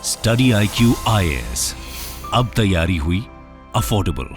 Study IQ IAS, अब तैयारी हुई अफोर्डेबल।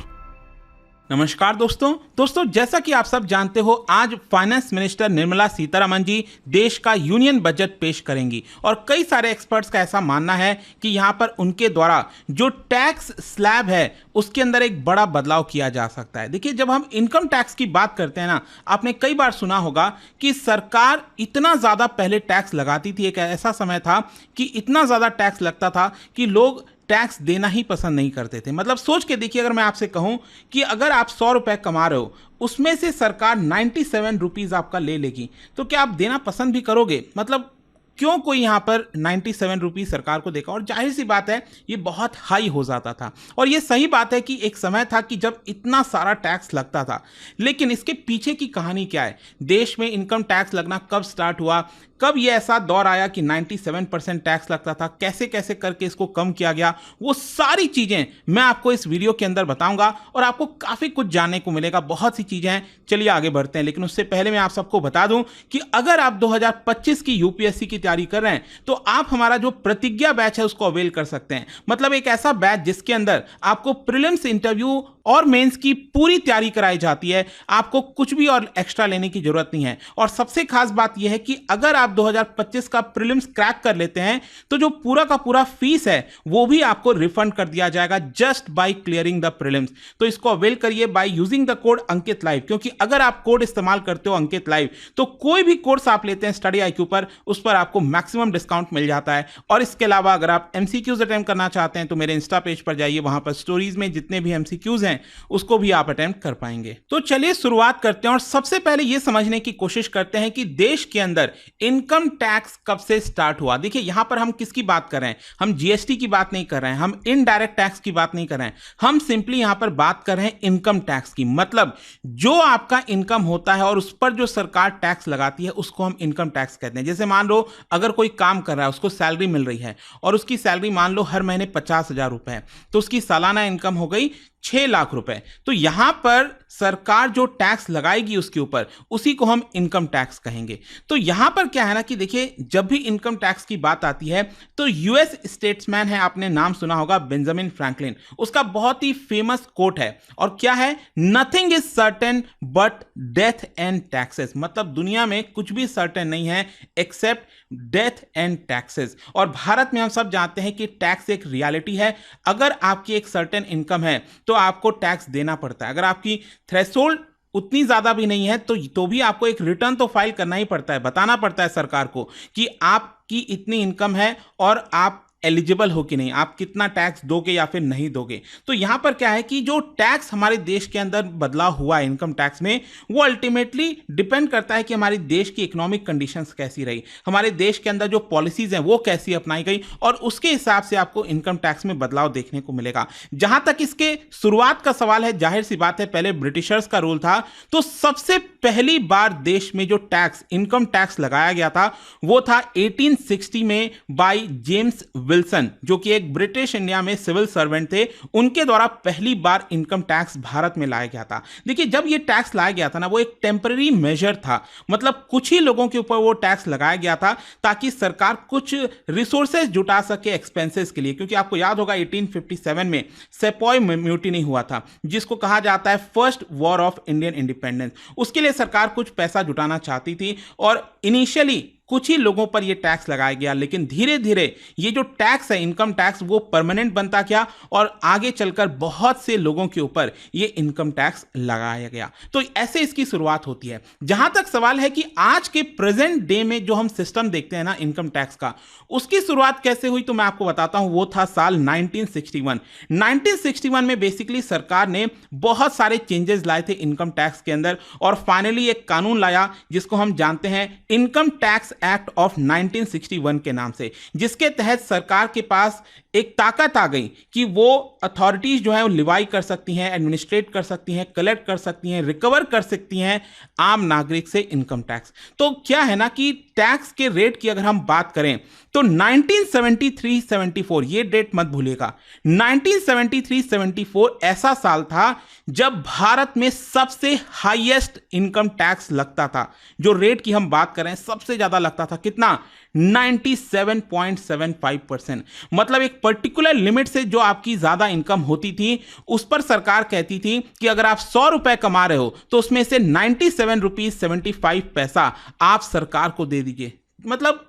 नमस्कार दोस्तों जैसा कि आप सब जानते हो, आज फाइनेंस मिनिस्टर निर्मला सीतारमण जी देश का यूनियन बजट पेश करेंगी और कई सारे एक्सपर्ट्स का ऐसा मानना है कि यहां पर उनके द्वारा जो टैक्स स्लैब है उसके अंदर एक बड़ा बदलाव किया जा सकता है। देखिए, जब हम इनकम टैक्स की बात करते हैं ना, आपने कई बार सुना होगा कि सरकार इतना ज़्यादा पहले टैक्स लगाती थी। एक ऐसा समय था कि इतना ज़्यादा टैक्स लगता था कि लोग टैक्स देना ही पसंद नहीं करते थे। मतलब सोच के देखिए, अगर मैं आपसे कहूं कि अगर आप 100 रुपए कमा रहे हो, उसमें से सरकार 97 रुपीज आपका ले लेगी, तो क्या आप देना पसंद भी करोगे? मतलब क्यों कोई यहां पर 97 रुपीज सरकार को देगा? और जाहिर सी बात है, ये बहुत हाई हो जाता था। और ये सही बात है कि एक समय था कि जब इतना सारा टैक्स लगता था। लेकिन इसके पीछे की कहानी क्या है? देश में इनकम टैक्स लगना कब स्टार्ट हुआ? कब ये ऐसा दौर आया कि 97% टैक्स लगता था? कैसे कैसे करके इसको कम किया गया? वो सारी चीजें मैं आपको इस वीडियो के अंदर बताऊंगा और आपको काफी कुछ जानने को मिलेगा। बहुत सी चीजें हैं, चलिए आगे बढ़ते हैं। लेकिन उससे पहले मैं आप सबको बता दूं कि अगर आप 2025 की यूपीएससी की तैयारी कर रहे हैं तो आप हमारा जो प्रतिज्ञा बैच है उसको अवेल कर सकते हैं। मतलब एक ऐसा बैच जिसके अंदर आपको प्रीलिम्स, इंटरव्यू और मेंस की पूरी तैयारी कराई जाती है। आपको कुछ भी और एक्स्ट्रा लेने की जरूरत नहीं है। और सबसे खास बात यह है कि अगर आप 2025 का प्रीलिम्स क्रैक कर लेते हैं तो जो पूरा का पूरा फीस है वो भी आपको रिफंड कर दिया जाएगा just by clearing the prelims. तो इसको अवेल करिए by using the code Ankit live, क्योंकि अगर आप कोड इस्तेमाल करते हो अंकित लाइव तो कोई भी कोर्स आप लेते हैं स्टडी IQ पर, उस पर आपको मैक्सिमम डिस्काउंट मिल जाता है। और इसके अलावा अगर आप MCQs अटेम्प्ट करना चाहते हैं तो मेरे इंस्टा पेज पर जाइए, वहां पर स्टोरीज में जितने भी MCQs हैं उसको भी आप अटेम्प्ट कर पाएंगे। तो चलिए शुरुआत करते हैं और सबसे पहले यह समझने की कोशिश करते हैं कि देश के अंदर इनकम टैक्स कब से स्टार्ट हुआ। देखिए, यहां पर हम किसकी बात कर रहे हैं? हम GST की बात नहीं कर रहे हैं, हम इनडायरेक्ट टैक्स की बात नहीं कर रहे हैं, हम सिंपली यहां पर बात कर रहे हैं इनकम टैक्स की। मतलब जो आपका इनकम होता है और उस पर जो सरकार टैक्स लगाती है उसको हम इनकम टैक्स कहते हैं। जैसे मान लो अगर कोई काम कर रहा है, उसको सैलरी मिल रही है और उसकी सैलरी मान लो हर महीने 50,000 रुपए है, तो उसकी सालाना इनकम हो गई 6 लाख रुपए। तो यहां पर सरकार जो टैक्स लगाएगी उसके ऊपर, उसी को हम इनकम टैक्स कहेंगे। तो यहां पर क्या है ना कि देखिए, जब भी इनकम टैक्स की बात आती है तो US स्टेट्समैन है, आपने नाम सुना होगा, बेंजामिन फ्रैंकलिन। उसका बहुत ही फेमस कोट है और क्या है? Nothing is certain but death and taxes. मतलब दुनिया में कुछ भी सर्टेन नहीं है एक्सेप्ट डेथ एंड टैक्सेस। और भारत में हम सब जानते हैं कि टैक्स एक रियलिटी है। अगर आपकी एक सर्टेन इनकम है तो आपको टैक्स देना पड़ता है। अगर आपकी थ्रेशोल्ड उतनी ज्यादा भी नहीं है तो भी आपको एक रिटर्न तो फाइल करना ही पड़ता है, बताना पड़ता है सरकार को कि आपकी इतनी इनकम है और आप एलिजिबल हो कि नहीं, आप कितना टैक्स दोगे या फिर नहीं दोगे। तो यहां पर क्या है कि जो टैक्स हमारे देश के अंदर बदलाव हुआ है इनकम टैक्स में, वो अल्टीमेटली डिपेंड करता है कि हमारे देश की इकोनॉमिक कंडीशंस कैसी रही, हमारे देश के अंदर जो पॉलिसीज हैं वो कैसी अपनाई गई, और उसके हिसाब से आपको इनकम टैक्स में बदलाव देखने को मिलेगा। जहां तक इसके शुरुआत का सवाल है, जाहिर सी बात है पहले ब्रिटिशर्स का रूल था, तो सबसे पहली बार देश में जो टैक्स, इनकम टैक्स लगाया गया था वो था 1860 में बाय जेम्स विल्सन, जो कि एक ब्रिटिश इंडिया में सिविल सर्वेंट थे। उनके द्वारा पहली बार इनकम टैक्स भारत में लाया गया था। देखिए, जब ये टैक्स लाया गया था ना, वो एक टेम्पररी मेजर था। मतलब कुछ ही लोगों के ऊपर वो टैक्स लगाया गया था ताकि सरकार कुछ रिसोर्सेज जुटा सके एक्सपेंसेस के लिए। क्योंकि आपको याद होगा 1857 में सेपॉय म्यूटिनी हुआ था, जिसको कहा जाता है first war of Indian independence. उसके लिए सरकार कुछ पैसा जुटाना चाहती थी और इनिशियली कुछ ही लोगों पर यह टैक्स लगाया गया। लेकिन धीरे धीरे ये जो टैक्स है, इनकम टैक्स, वो परमानेंट बनता गया और आगे चलकर बहुत से लोगों के ऊपर ये इनकम टैक्स लगाया गया। तो ऐसे इसकी शुरुआत होती है। जहां तक सवाल है कि आज के प्रेजेंट डे में जो हम सिस्टम देखते हैं ना इनकम टैक्स का, उसकी शुरुआत कैसे हुई तो मैं आपको बताता हूं। वो था साल 1961। 1961 में बेसिकली सरकार ने बहुत सारे चेंजेस लाए थे इनकम टैक्स के अंदर और फाइनली एक कानून लाया जिसको हम जानते हैं इनकम टैक्स एक्ट ऑफ 1961 के नाम से, जिसके तहत सरकार के पास एक ताकत आ गई कि वो अथॉरिटीज जो है वो लिवाई कर सकती हैं, एडमिनिस्ट्रेट कर सकती हैं, कलेक्ट कर सकती हैं, रिकवर कर सकती हैं आम नागरिक से इनकम टैक्स। तो क्या है ना कि टैक्स के रेट की अगर हम बात करें तो 1973-74 ये डेट मत भूलिएगा। 1973-74 ऐसा साल था जब भारत में सबसे हाईएस्ट इनकम टैक्स लगता था। जो रेट की हम बात करें सबसे ज्यादा लगता था, कितना? 97.75%। मतलब एक पर्टिकुलर लिमिट से जो आपकी ज्यादा इनकम होती थी उस पर सरकार कहती थी कि अगर आप 100 रुपए कमा रहे हो तो उसमें से 97 रुपीज 75 पैसा आप सरकार को दे दीजिए। मतलब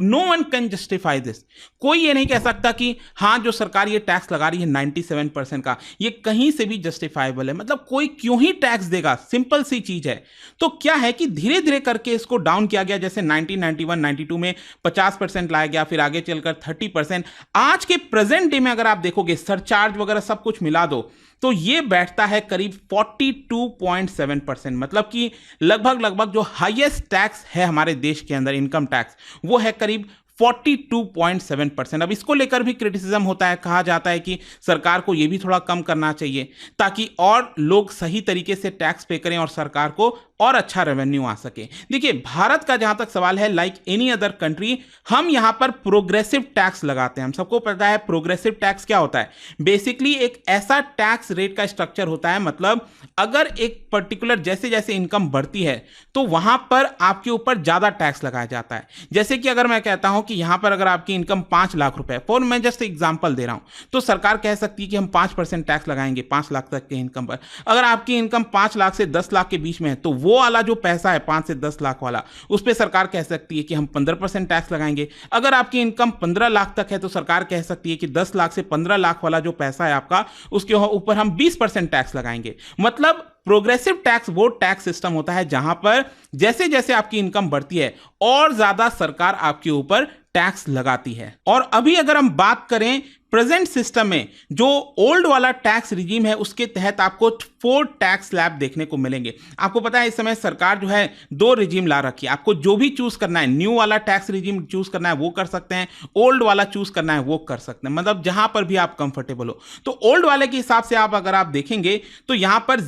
no one can justify this. कोई ये नहीं कह सकता कि हाँ जो सरकार ये टैक्स लगा रही है 97% का, ये कहीं से भी जस्टिफाइबल है। मतलब कोई क्यों ही टैक्स देगा, सिंपल सी चीज है। तो क्या है कि धीरे धीरे करके इसको डाउन किया गया, जैसे 1991-92 में 50% लाया गया, फिर आगे चलकर 30%। आज के प्रेजेंट डे में अगर आप देखोगे सरचार्ज वगैरह सब कुछ मिला दो तो ये बैठता है करीब 42.7%। मतलब कि लगभग जो हाईएस्ट टैक्स है हमारे देश के अंदर इनकम टैक्स, वो है करीब 42.7%। अब इसको लेकर भी क्रिटिसिज्म होता है, कहा जाता है कि सरकार को यह भी थोड़ा कम करना चाहिए ताकि और लोग सही तरीके से टैक्स पे करें और सरकार को और अच्छा रेवेन्यू आ सके। देखिए भारत का जहां तक सवाल है, लाइक एनी अदर कंट्री, हम यहां पर प्रोग्रेसिव टैक्स लगाते हैं। हम सबको पता है प्रोग्रेसिव टैक्स क्या होता है। बेसिकली एक ऐसा टैक्स रेट का स्ट्रक्चर होता है, मतलब अगर एक पर्टिकुलर जैसे जैसे इनकम बढ़ती है तो वहां पर आपके ऊपर ज्यादा टैक्स लगाया जाता है। जैसे कि अगर मैं कहता हूं कि यहां पर अगर आपकी इनकम 5 लाख रुपए, फॉर मैं जस्ट एग्जांपल दे रहा हूं, तो सरकार कह सकती है कि हम 5% टैक्स लगाएंगे 5 लाख तक के इनकम पर। अगर आपकी इनकम 5 लाख से 10 लाख के बीच में है तो वो वाला जो पैसा है 5 से 10 लाख वाला, उस पर सरकार कह सकती है कि हम 15% टैक्स लगाएंगे। अगर आपकी इनकम 15 लाख तक है तो सरकार कह सकती है कि 10 लाख से 15 लाख वाला जो पैसा है आपका, उसके ऊपर हम 20% टैक्स लगाएंगे। मतलब प्रोग्रेसिव टैक्स वो टैक्स सिस्टम होता है जहां पर जैसे जैसे आपकी इनकम बढ़ती है और ज्यादा सरकार आपके ऊपर टैक्स लगाती है। और अभी अगर हम बात करें प्रेजेंट सिस्टम में, जो ओल्ड वाला टैक्स रिजीम है उसके तहत आपको 4 टैक्स स्लैब देखने को मिलेंगे। आपको पता है इस समय सरकार जो है 2 रिजीम ला रखी है। आपको जो भी चूज करना है, न्यू वाला टैक्स रिजीम चूज करना है वो कर सकते हैं, ओल्ड वाला चूज करना है वो कर सकते हैं, मतलब जहां पर भी आप कंफर्टेबल हो। तो ओल्ड वाले के हिसाब से आप अगर आप देखेंगे तो यहां पर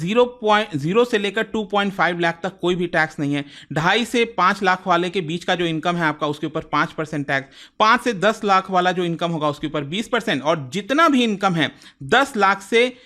0 से लेकर 2.5 लाख तक कोई भी टैक्स नहीं है। 2.5 से 5 लाख वाले के बीच का जो इनकम है आपका उसके ऊपर 5% टैक्स, 5 से 10 लाख वाला जो इनकम होगा उसके ऊपर 20%, और जितना भी इनकम है 10 लाख से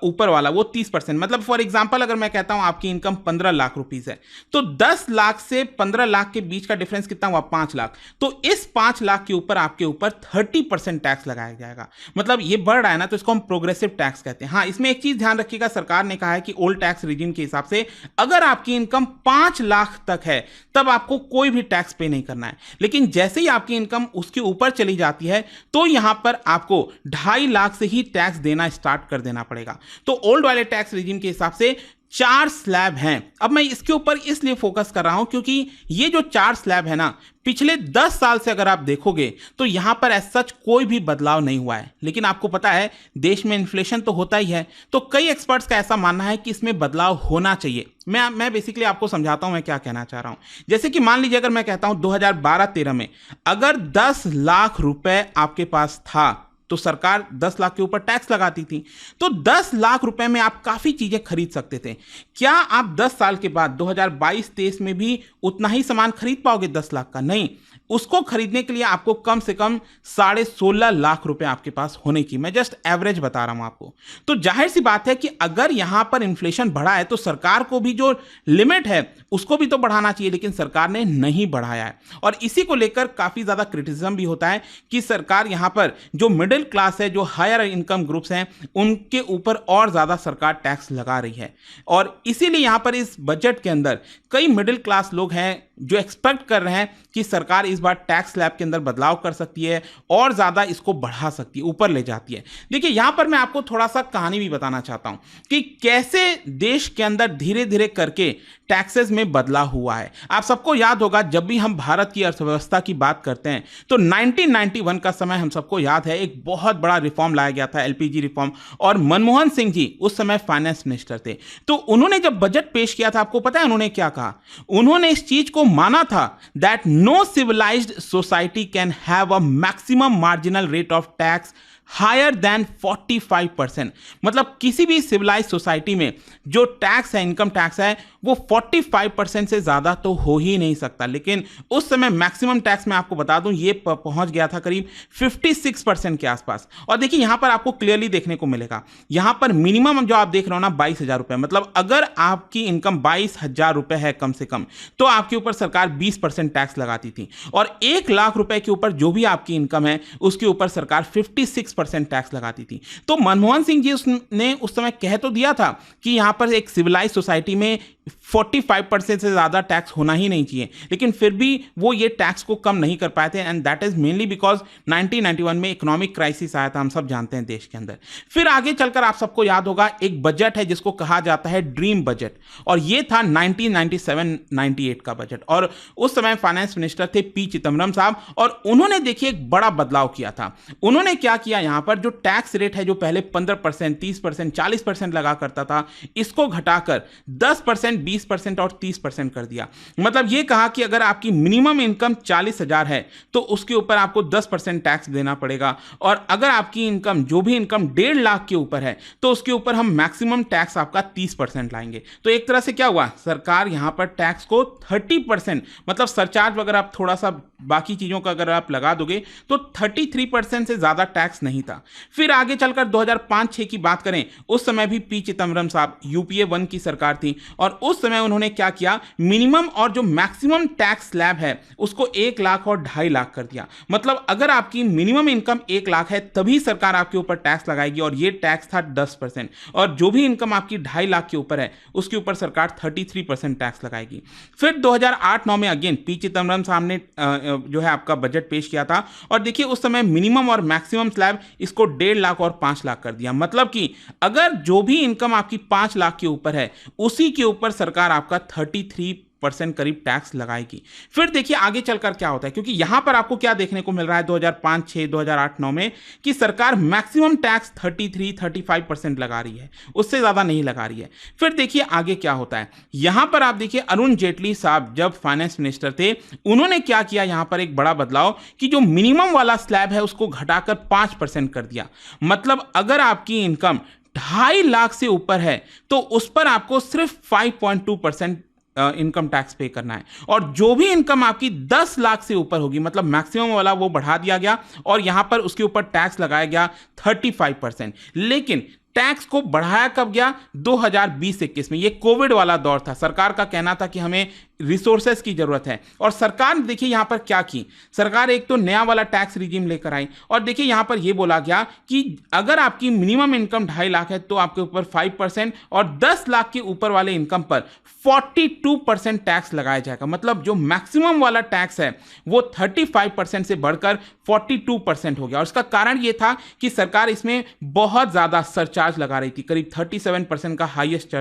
ऊपर वाला वो 30%। मतलब फॉर एग्जांपल अगर मैं कहता हूं आपकी इनकम 15 लाख रुपीस है तो 10 लाख से 15 लाख के बीच का डिफरेंस कितना हुआ? 5 लाख। तो इस 5 लाख के ऊपर आपके ऊपर 30% टैक्स लगाया जाएगा। मतलब ये बढ़ रहा है ना, तो इसको हम प्रोग्रेसिव टैक्स कहते हैं। हाँ, इसमें एक चीज ध्यान रखिएगा, सरकार ने कहा है कि ओल्ड टैक्स रिजीम के हिसाब से अगर आपकी इनकम 5 लाख तक है तब आपको कोई भी टैक्स पे नहीं करना है। लेकिन जैसे ही आपकी इनकम उसके ऊपर चली जाती है तो यहां पर आपको 2.5 लाख से ही टैक्स देना स्टार्ट कर देना पड़ेगा। तो ओल्ड वाले टैक्स रिजीम के हिसाब से 4 स्लैब हैं। अब मैं इसके ऊपर इसलिए फोकस कर रहा हूं क्योंकि ये जो 4 स्लैब है ना, पिछले 10 साल से अगर आप देखोगे तो यहां पर एज सच कोई भी बदलाव नहीं हुआ है। लेकिन आपको पता है देश में इन्फ्लेशन तो होता ही है, तो कई एक्सपर्ट्स का ऐसा मानना है कि इसमें बदलाव होना चाहिए। मैं बेसिकली आपको समझाता हूं मैं क्या कहना चाह रहा हूं। जैसे कि मान लीजिए अगर मैं कहता हूं 2012-13 में अगर 10 लाख रुपए आपके पास था तो सरकार 10 लाख के ऊपर टैक्स लगाती थी, तो 10 लाख रुपए में आप काफी चीजें खरीद सकते थे। क्या आप 10 साल के बाद 2022-23 में भी उतना ही सामान खरीद पाओगे 10 लाख का? नहीं। उसको खरीदने के लिए आपको कम से कम 16.5 लाख रुपए आपके पास होने की, मैं जस्ट एवरेज बता रहा हूं आपको। तो जाहिर सी बात है कि अगर यहां पर इन्फ्लेशन बढ़ा है तो सरकार को भी जो लिमिट है उसको भी तो बढ़ाना चाहिए, लेकिन सरकार ने नहीं बढ़ाया है। और इसी को लेकर काफी ज्यादा क्रिटिसिज्म भी होता है कि सरकार यहां पर जो मिडिल क्लास है, जो हायर इनकम ग्रुप्स हैं, उनके ऊपर और ज्यादा सरकार टैक्स लगा रही है। और इसीलिए यहां पर इस बजट के अंदर कई मिडिल क्लास लोग हैं जो एक्सपेक्ट कर रहे हैं कि सरकार इस बार टैक्स स्लैब के अंदर बदलाव कर सकती है और ज्यादा इसको बढ़ा सकती है, ऊपर ले जाती है। देखिए यहां पर मैं आपको थोड़ा सा कहानी भी बताना चाहता हूं कि कैसे देश के अंदर धीरे धीरे करके टैक्सेस में बदलाव हुआ है। आप सबको याद होगा जब भी हम भारत की अर्थव्यवस्था की बात करते हैं तो 1991 का समय हम सबको याद है, एक बहुत बड़ा रिफॉर्म लाया गया था, एलपीजी रिफॉर्म, और मनमोहन सिंह जी उस समय फाइनेंस मिनिस्टर थे। तो उन्होंने जब बजट पेश किया था, आपको पता है उन्होंने क्या कहा? उन्होंने इस चीज को माना था that no civilised society can have a maximum marginal rate of tax higher than 45%। मतलब किसी भी सिविलाइज सोसाइटी में जो टैक्स है, इनकम टैक्स है, वो 45% से ज़्यादा तो हो ही नहीं सकता। लेकिन उस समय मैक्सिमम टैक्स मैं आपको बता दूं ये पहुंच गया था करीब 56% के आसपास। और देखिए यहां पर आपको क्लियरली देखने को मिलेगा, यहां पर मिनिमम जो आप देख रहे हो ना 22,000 रुपए, मतलब अगर आपकी इनकम 22,000 रुपए है कम से कम, तो आपके ऊपर सरकार 20% टैक्स लगाती थी। और 1 लाख रुपए के ऊपर जो भी आपकी इनकम है उसके ऊपर सरकार 56% टैक्स लगाती थी। तो मनमोहन सिंह जी ने उस समय कह तो दिया था कि यहां पर एक सिविलाइज सोसाइटी में 45% से ज़्यादा टैक्स होना ही नहीं चाहिए, लेकिन फिर भी वो ये टैक्स को कम नहीं कर पाए थे। And that is mainly because 1991 में इकोनॉमिक क्राइसिस आया था, हम सब जानते हैं देश के अंदर। फिर आगे चलकर आप सबको याद होगा एक बजट है जिसको कहा जाता है ड्रीम बजट, और ये था 1997-98 का बजट। और उस समय फाइनेंस मिनिस्टर थे पी चिदम्बरम साहब, और उन्होंने देखिए एक बड़ा बदलाव किया था। उन्होंने क्या किया, यहां पर जो टैक्स रेट है जो पहले 15%, 30%, 40% लगा करता था, इसको घटाकर 10%, 20% और 30% कर दिया। मतलब ये कहा कि अगर आपकी मिनिमम इनकम 40,000 है तो उसके ऊपर आपको 10% टैक्स देना पड़ेगा, और अगर आपकी इनकम जो भी इनकम 1.5 लाख के ऊपर है तो उसके ऊपर हम मैक्सिमम टैक्स आपका 30% लाएंगे। तो एक तरह से क्या हुआ, सरकार यहां पर टैक्स को 30%, मतलब सरचार्ज वगैरह आप थोड़ा सा बाकी चीजों का अगर आप लगा दोगे तो 33% से ज्यादा टैक्स नहीं था। फिर आगे चलकर 2005-6 की बात करें, उस समय भी पी चिदम्बरम साहब, यूपीए 1 की सरकार थी, और उस समय उन्होंने क्या किया, मिनिमम और जो मैक्सिमम टैक्स स्लैब है उसको 1 लाख और 2.5 लाख कर दिया। मतलब अगर आपकी मिनिमम इनकम 1 लाख है तभी सरकार आपके ऊपर टैक्स लगाएगी, और ये टैक्स था 10%, और जो भी इनकम आपकी 2.5 लाख के ऊपर है उसके ऊपर सरकार 33% टैक्स लगाएगी। फिर 2008-9 में अगेन पी चिदम्बरम साहब ने जो है आपका बजट पेश किया था, और देखिए उस समय मिनिमम और मैक्सिमम स्लैब इसको 1.5 लाख और 5 लाख कर दिया। मतलब कि अगर जो भी इनकम आपकी 5 लाख के ऊपर है उसी के ऊपर सरकार आपका 33% करीब टैक्स लगाएगी। फिर देखिए आगे चलकर क्या होता है, क्योंकि यहां पर आपको क्या देखने को मिल रहा है 2005-6, 2008-9 में, कि सरकार मैक्सिमम टैक्स 33-35% लगा रही है, उससे ज्यादा नहीं लगा रही है। फिर देखिए आगे क्या होता है, यहां पर आप देखिए अरुण जेटली साहब जब फाइनेंस मिनिस्टर थे, उन्होंने क्या किया, यहां पर एक बड़ा बदलाव कि जो मिनिमम वाला स्लैब है उसको घटाकर 5% कर दिया। मतलब अगर आपकी इनकम 2.5 लाख से ऊपर है तो उस पर आपको सिर्फ 5.2% इनकम टैक्स पे करना है, और जो भी इनकम आपकी 10 लाख से ऊपर होगी, मतलब मैक्सिमम वाला वो बढ़ा दिया गया, और यहां पर उसके ऊपर टैक्स लगाया गया 35%। लेकिन टैक्स को बढ़ाया कब गया, 2020-21 में। ये कोविड वाला दौर था, सरकार का कहना था कि हमें रिसोर्सेस की जरूरत है, और सरकार ने देखिए यहां पर क्या की, सरकार एक तो नया वाला टैक्स रिजीम लेकर आई, और देखिए यहां पर यह बोला गया कि अगर आपकी मिनिमम इनकम 2.5 लाख है तो आपके ऊपर 5%, और 10 लाख के ऊपर वाले इनकम पर 42% टैक्स लगाया जाएगा। मतलब जो मैक्सिमम वाला टैक्स है वो 35% से बढ़कर 42% हो गया, और इसका कारण यह था कि सरकार इसमें बहुत ज्यादा सरचार्ज लगा रही थी, करीब 37% का हाईएस्ट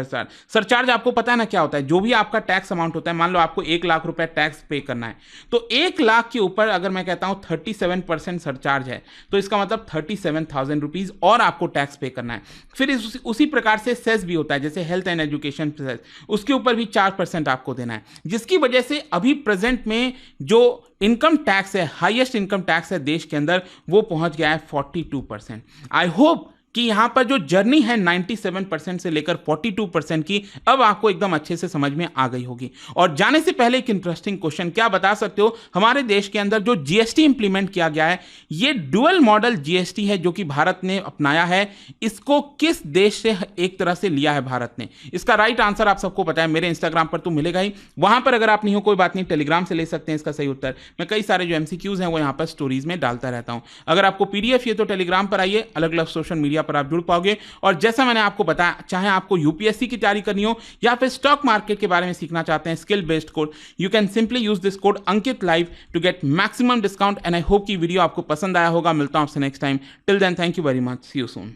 सरचार्ज। आपको पता है ना क्या होता है, जो भी आपका टैक्स अमाउंट होता है, मान लो आपको 1 लाख रुपए टैक्स पे करना है, तो 1 लाख के ऊपर अगर मैं कहता हूं 37% सरचार्ज है, तो इसका मतलब 37,000 रुपीज और आपको टैक्स पे करना है। फिर उसी प्रकार से सेस भी होता है, जैसे हेल्थ एंड एजुकेशन सेस, उसके ऊपर भी 4% आपको देना है, जिसकी वजह से अभी प्रेजेंट में जो इनकम टैक्स है, हाईएस्ट इनकम टैक्स है देश के अंदर, वो पहुंच गया है 42%। आई होप कि यहां पर जो जर्नी है 97% से लेकर 42% की, अब आपको एकदम अच्छे से समझ में आ गई होगी। और जाने से पहले एक इंटरेस्टिंग क्वेश्चन, क्या बता सकते हो हमारे देश के अंदर जो जीएसटी इंप्लीमेंट किया गया है, ये डुअल मॉडल जीएसटी है जो कि भारत ने अपनाया है, इसको किस देश से एक तरह से लिया है भारत ने? इसका राइट आंसर आप सबको पता है, मेरे इंस्टाग्राम पर तो मिलेगा ही, वहां पर अगर आप नहीं हो कोई बात नहीं, टेलीग्राम से ले सकते हैं इसका सही उत्तर। मैं कई सारे जो एमसीक्यूज हैं वो यहाँ पर स्टोरीज में डालता रहता हूं। अगर आपको पीडीएफ चाहिए तो टेलीग्राम पर आइए, अलग अलग सोशल मीडिया पर आप जुड़ पाओगे। और जैसा मैंने आपको बताया, चाहे आपको यूपीएससी की तैयारी करनी हो या फिर स्टॉक मार्केट के बारे में सीखना चाहते हैं, skill based code, you can simply use this code Ankit live to get maximum discount. And I hope कि वीडियो आपको पसंद आया होगा। मिलता हूं आपसे next time. Till then, thank you very much, see you soon.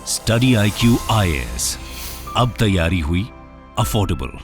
Study IQ IAS, अब तैयारी हुई अफोर्डेबल।